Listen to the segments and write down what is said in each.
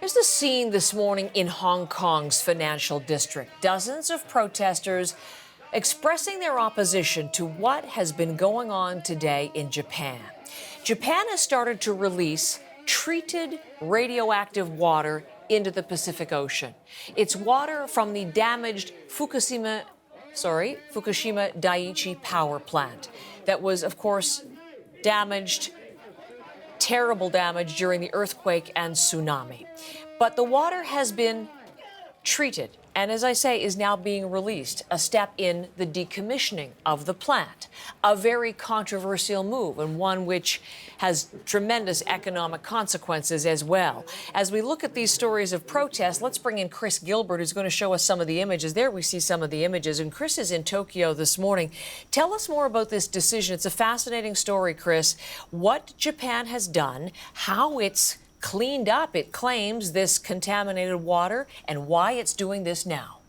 Here's the scene this morning in Hong Kong's financial district. Dozens of protesters expressing their opposition to what has been going on today in Japan. Japan has started to release treated radioactive water into the Pacific Ocean. It's water from the damaged Fukushima Daiichi power plant that was, of course, damaged, terrible damage during the earthquake and tsunami. But the water has been treated and, as I say, is now being released, a step in the decommissioning of the plant. A very controversial move, and one which has tremendous economic consequences as well. As we look at these stories of protest, let's bring in Chris Gilbert, who's going to show us some of the images. There we see some of the images, and Chris is in Tokyo this morning. Tell us more about this decision. It's a fascinating story, Chris. What Japan has done, how it's cleaned up, it claims, this contaminated water, and why it's doing this now.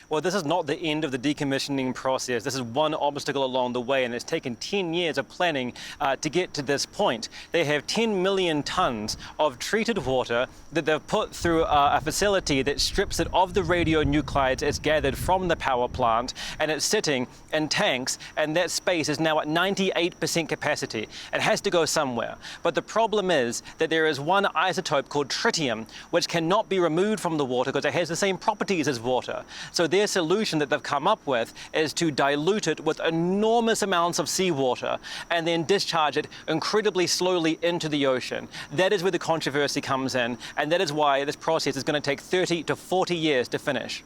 Well, this is not the end of the decommissioning process. This is one obstacle along the way, and it's taken 10 years of planning to get to this point. They have 10 million tons of treated water that they've put through a facility that strips it of the radionuclides it's gathered from the power plant, and it's sitting in tanks, and that space is now at 98% capacity. It has to go somewhere. But the problem is that there is one isotope called tritium, which cannot be removed from the water because it has the same properties as water. So their solution that they've come up with is to dilute it with enormous amounts of seawater and then discharge it incredibly slowly into the ocean. That is where the controversy comes in, and that is why this process is going to take 30 to 40 years to finish.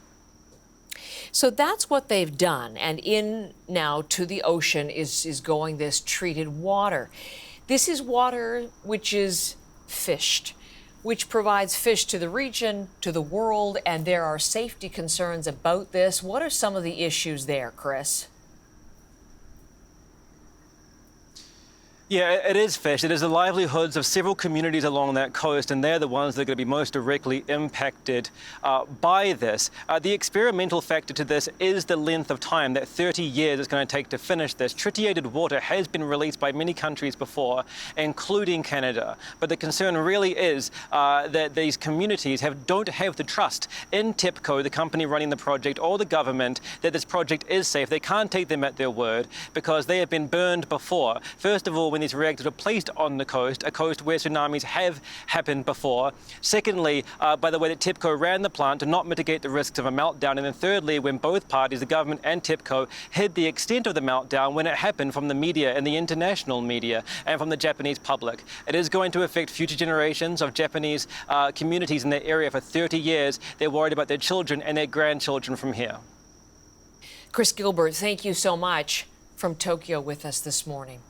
So that's what they've done, and in now to the ocean is going this treated water. This is water which is fished, which provides fish to the region, to the world, and there are safety concerns about this. What are some of the issues there, Chris? Yeah, it is fish. It is the livelihoods of several communities along that coast, and they're the ones that are going to be most directly impacted by this. The experimental factor to this is the length of time, that 30 years it's going to take to finish this. Tritiated water has been released by many countries before, including Canada. But the concern really is that these communities don't have the trust in TEPCO, the company running the project, or the government, that this project is safe. They can't take them at their word because they have been burned before. First of all, when these reactors are placed on the coast, a coast where tsunamis have happened before. Secondly, by the way that TEPCO ran the plant to not mitigate the risks of a meltdown. And then thirdly, when both parties, the government and TEPCO, hid the extent of the meltdown when it happened from the media and the international media and from the Japanese public. It is going to affect future generations of Japanese communities in that area for 30 years. They're worried about their children and their grandchildren from here. Chris Gilbert, thank you so much from Tokyo with us this morning.